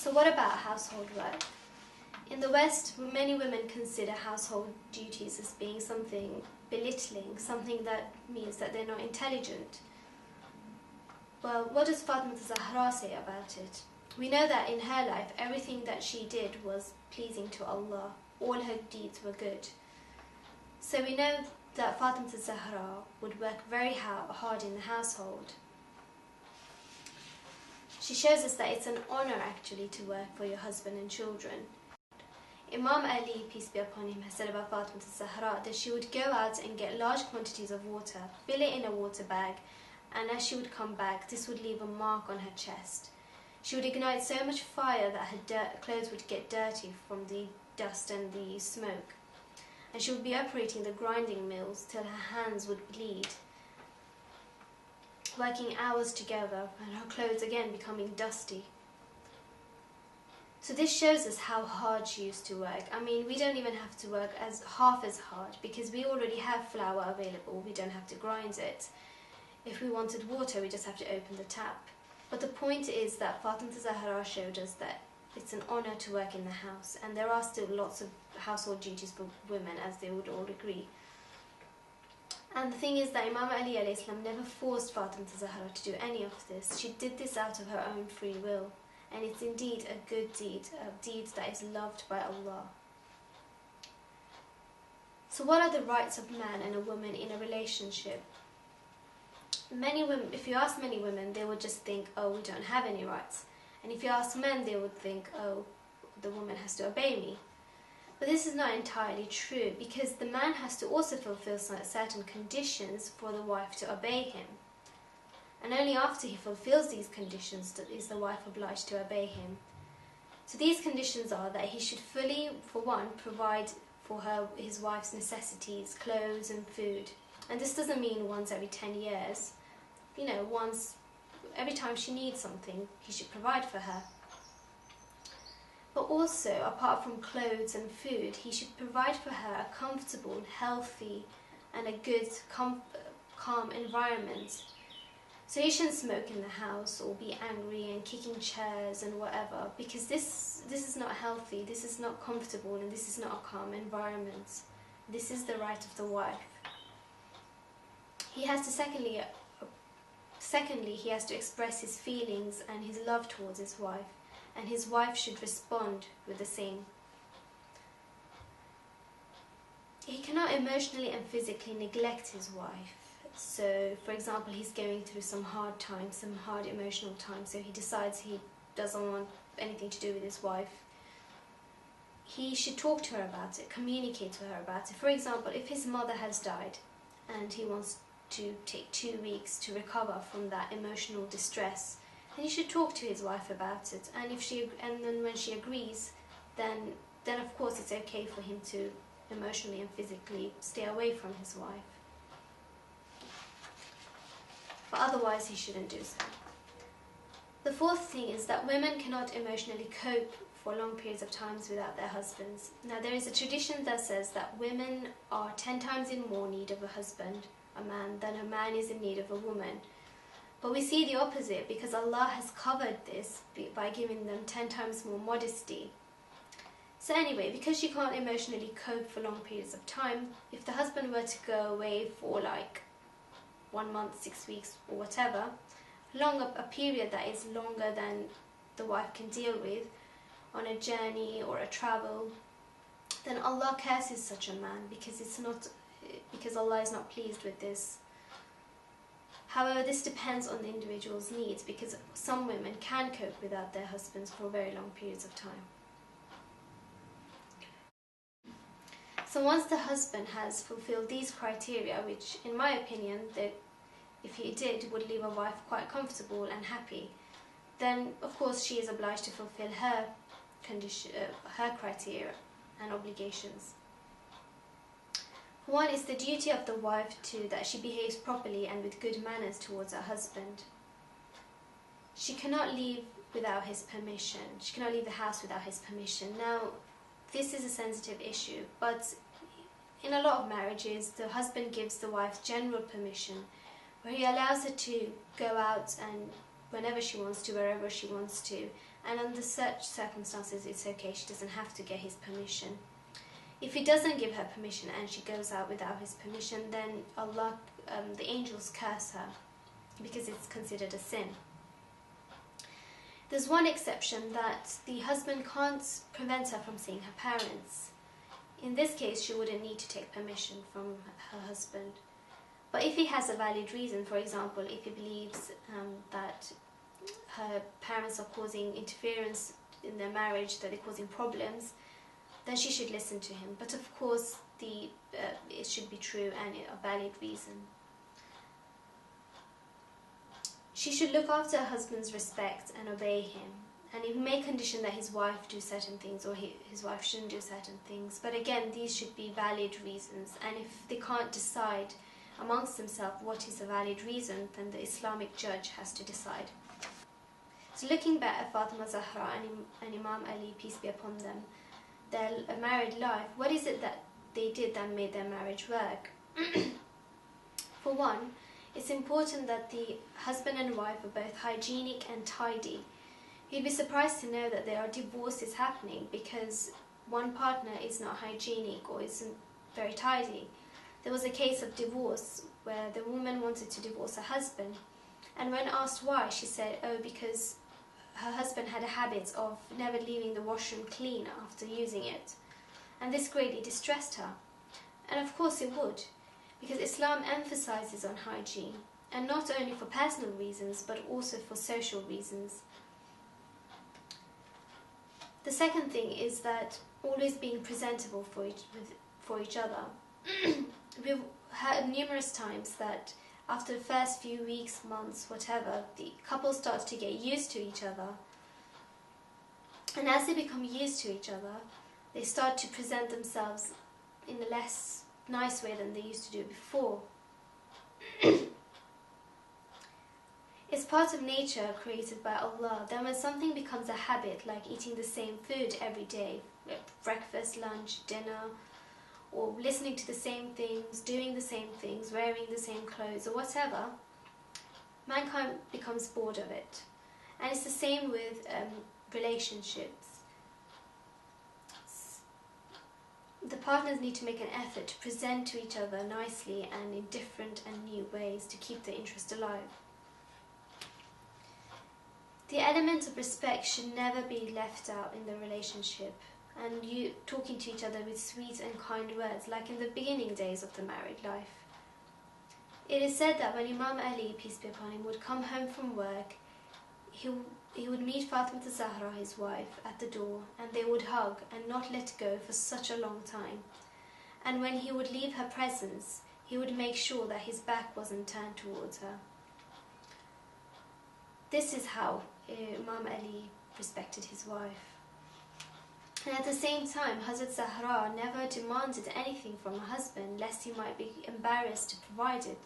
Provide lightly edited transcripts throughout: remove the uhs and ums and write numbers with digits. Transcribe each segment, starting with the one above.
So what about household work? In the West, many women consider household duties as being something belittling, something that means that they're not intelligent. Well, what does Fatima Zahra say about it? We know that in her life, everything that she did was pleasing to Allah. All her deeds were good. So we know that Fatima Zahra would work very hard in the household. She shows us that it's an honor actually to work for your husband and children. Imam Ali, peace be upon him, has said about Fatima Zahra that she would go out and get large quantities of water, fill it in a water bag, and as she would come back, this would leave a mark on her chest. She would ignite so much fire that her clothes would get dirty from the dust and the smoke. And she would be operating the grinding mills till her hands would bleed, working hours together, and her clothes again becoming dusty. So this shows us how hard she used to work. I mean, we don't even have to work half as hard because we already have flour available. We don't have to grind it. If we wanted water, we just have to open the tap. But the point is that Fatima Zahra showed us that it's an honor to work in the house, and there are still lots of household duties for women, as they would all agree. And the thing is that Imam Ali alayhi salam never forced Fatima Zahra to do any of this. She did this out of her own free will. And it's indeed a good deed, a deed that is loved by Allah. So what are the rights of man and a woman in a relationship? Many women, if you ask many women, they would just think, oh, we don't have any rights. And if you ask men, they would think, oh, the woman has to obey me. But this is not entirely true, because the man has to also fulfill certain conditions for the wife to obey him. And only after he fulfills these conditions is the wife obliged to obey him. So these conditions are that he should fully, for one, provide for his wife's necessities, clothes and food. And this doesn't mean once every 10 years. You know, once, every time she needs something, he should provide for her. But also, apart from clothes and food, he should provide for her a comfortable, healthy and a good, calm environment. So you shouldn't smoke in the house or be angry and kicking chairs and whatever, because this is not healthy, this is not comfortable, and this is not a calm environment. This is the right of the wife. He has to secondly, he has to express his feelings and his love towards his wife, and his wife should respond with the same. He cannot emotionally and physically neglect his wife. So, for example, he's going through some hard times, some hard emotional times, so he decides he doesn't want anything to do with his wife. He should talk to her about it, communicate to her about it. For example, if his mother has died and he wants to take 2 weeks to recover from that emotional distress, then he should talk to his wife about it. And then when she agrees, then of course it's okay for him to emotionally and physically stay away from his wife. But otherwise he shouldn't do so. The fourth thing is that women cannot emotionally cope for long periods of times without their husbands. Now there is a tradition that says that women are 10 times in more need of a husband, a man, than a man is in need of a woman. But we see the opposite, because Allah has covered this by giving them 10 times more modesty. So anyway, because she can't emotionally cope for long periods of time, if the husband were to go away for like 1 month, 6 weeks or whatever, a period that is longer than the wife can deal with, on a journey or a travel, then Allah curses such a man because Allah is not pleased with this. However, this depends on the individual's needs, because some women can cope without their husbands for very long periods of time. So once the husband has fulfilled these criteria, which in my opinion, if he did, would leave a wife quite comfortable and happy, then of course she is obliged to fulfill her criteria and obligations. One is the duty of the wife that she behaves properly and with good manners towards her husband. She cannot leave without his permission. She cannot leave the house without his permission. Now, this is a sensitive issue, but in a lot of marriages, the husband gives the wife general permission, where he allows her to go out and whenever she wants to, wherever she wants to, and under such circumstances it's okay, she doesn't have to get his permission. If he doesn't give her permission and she goes out without his permission, then Allah, the angels curse her because it's considered a sin. There's one exception, that the husband can't prevent her from seeing her parents. In this case, she wouldn't need to take permission from her husband. But if he has a valid reason, for example, if he believes that her parents are causing interference in their marriage, that they're causing problems, then she should listen to him. But of course, it should be true and a valid reason. She should look after her husband's respect and obey him. And he may condition that his wife do certain things, or his wife shouldn't do certain things. But again, these should be valid reasons. And if they can't decide amongst themselves what is a valid reason, then the Islamic judge has to decide. So looking back at Fatima Zahra and Imam Ali, peace be upon them, their married life, what is it that they did that made their marriage work? For one, it's important that the husband and wife are both hygienic and tidy. You'd be surprised to know that there are divorces happening because one partner is not hygienic or isn't very tidy. There was a case of divorce where the woman wanted to divorce her husband, and when asked why, she said, oh, because her husband had a habit of never leaving the washroom clean after using it, and this greatly distressed her. And of course it would, because Islam emphasizes on hygiene, and not only for personal reasons but also for social reasons. The second thing is that always being presentable for each other. We've heard numerous times that after the first few weeks, months, whatever, the couple starts to get used to each other. And as they become used to each other, they start to present themselves in a less nice way than they used to do before. It's part of nature created by Allah. Then when something becomes a habit, like eating the same food every day, breakfast, lunch, dinner, or listening to the same things, doing the same things, wearing the same clothes, or whatever, mankind becomes bored of it. And it's the same with relationships. The partners need to make an effort to present to each other nicely and in different and new ways to keep the interest alive. The element of respect should never be left out in the relationship, and you talking to each other with sweet and kind words, like in the beginning days of the married life. It is said that when Imam Ali, peace be upon him, would come home from work, he would meet Fatima Zahra, his wife, at the door, and they would hug and not let go for such a long time. And when he would leave her presence, he would make sure that his back wasn't turned towards her. This is how Imam Ali respected his wife. And at the same time, Hazrat Zahra never demanded anything from her husband, lest he might be embarrassed to provide it,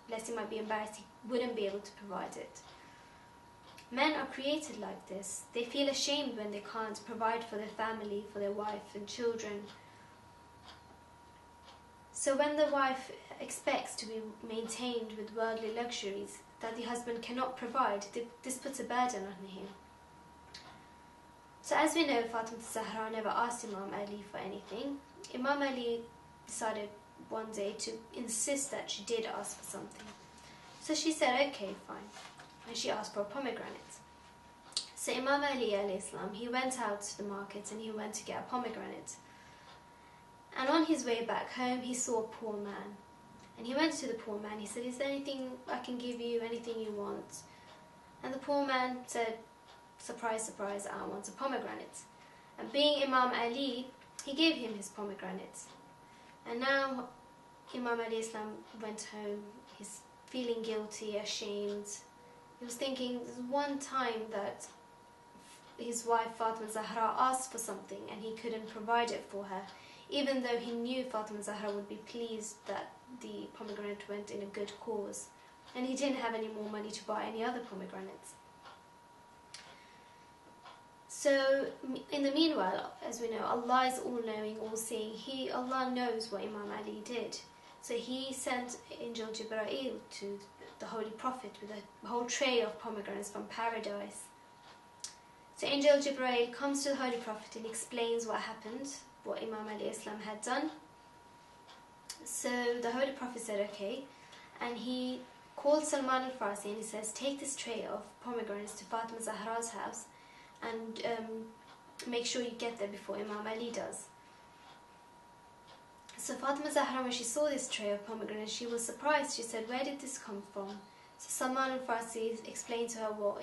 lest he might be embarrassed he wouldn't be able to provide it. Men are created like this. They feel ashamed when they can't provide for their family, for their wife and children. So when the wife expects to be maintained with worldly luxuries that the husband cannot provide, this puts a burden on him. So as we know, Fatima Zahra never asked Imam Ali for anything. Imam Ali decided one day to insist that she did ask for something. So she said, okay, fine. And she asked for a pomegranate. So Imam Ali alayhi salam, he went out to the market and he went to get a pomegranate. And on his way back home, he saw a poor man. And he went to the poor man. He said, is there anything I can give you, anything you want? And the poor man said, surprise, surprise, I want a pomegranate. And being Imam Ali, he gave him his pomegranate. And now Imam Ali Islam went home. He's feeling guilty, ashamed. He was thinking, there's one time that his wife Fatima Zahra asked for something and he couldn't provide it for her, even though he knew Fatima Zahra would be pleased that the pomegranate went in a good cause, and he didn't have any more money to buy any other pomegranates. So in the meanwhile, as we know, Allah is all-knowing, all-seeing. Allah knows what Imam Ali did. So he sent Angel Jibreel to the Holy Prophet with a whole tray of pomegranates from paradise. So Angel Jibreel comes to the Holy Prophet and explains what happened, what Imam Ali Islam had done. So the Holy Prophet said okay, and he called Salman al-Farsi and he says, take this tray of pomegranates to Fatima Zahra's house and make sure you get there before Imam Ali does. So Fatima Zahra, when she saw this tray of pomegranates, she was surprised. She said, where did this come from? So Salman al-Farsi explained to her what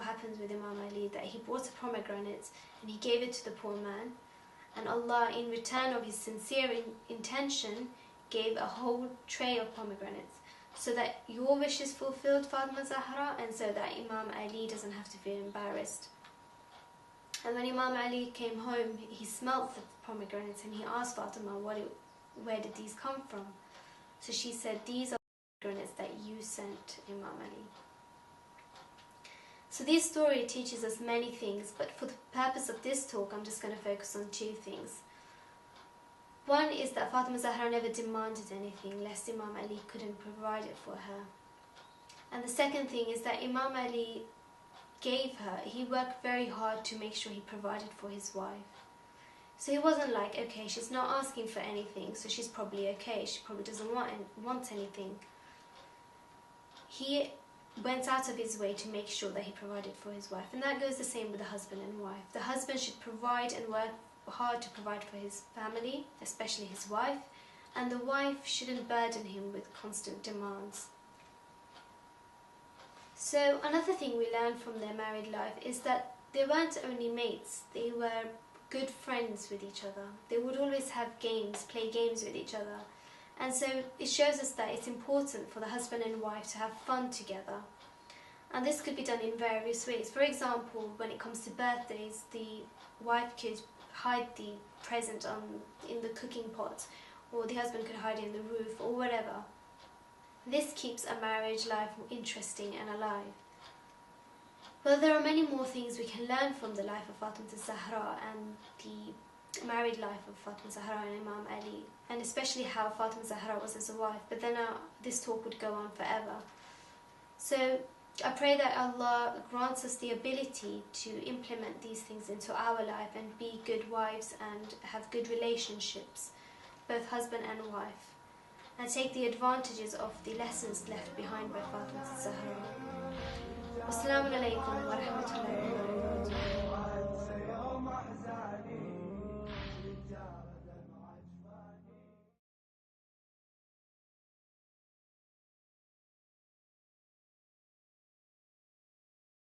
happens with Imam Ali, that he brought a pomegranate and he gave it to the poor man, and Allah, in return of his sincere intention, gave a whole tray of pomegranates, so that your wish is fulfilled, Fatima Zahra, and so that Imam Ali doesn't have to feel embarrassed. And when Imam Ali came home, he smelt the pomegranates and he asked Fatima, where did these come from? So she said, these are pomegranates that you sent, Imam Ali. So this story teaches us many things, but for the purpose of this talk, I'm just going to focus on two things. One is that Fatima Zahra never demanded anything lest Imam Ali couldn't provide it for her. And the second thing is that Imam Ali he worked very hard to make sure he provided for his wife. So he wasn't like, okay, she's not asking for anything, so she's probably okay, she probably doesn't want anything. He went out of his way to make sure that he provided for his wife, and that goes the same with the husband and wife. The husband should provide and work hard to provide for his family, especially his wife, and the wife shouldn't burden him with constant demands. So another thing we learned from their married life is that they weren't only mates, they were good friends with each other. They would always have games, play games with each other. And so it shows us that it's important for the husband and wife to have fun together. And this could be done in various ways. For example, when it comes to birthdays, the wife could hide the present in the cooking pot, or the husband could hide it in the roof, or whatever. This keeps a marriage life interesting and alive. Well, there are many more things we can learn from the life of Fatima Zahra and the married life of Fatima Zahra and Imam Ali, and especially how Fatima Zahra was as a wife, but then this talk would go on forever. So I pray that Allah grants us the ability to implement these things into our life and be good wives and have good relationships, both husband and wife, and take the advantages of the lessons left behind by Fatima Zahra. Wassalamu alaikum wa rahmatullahi.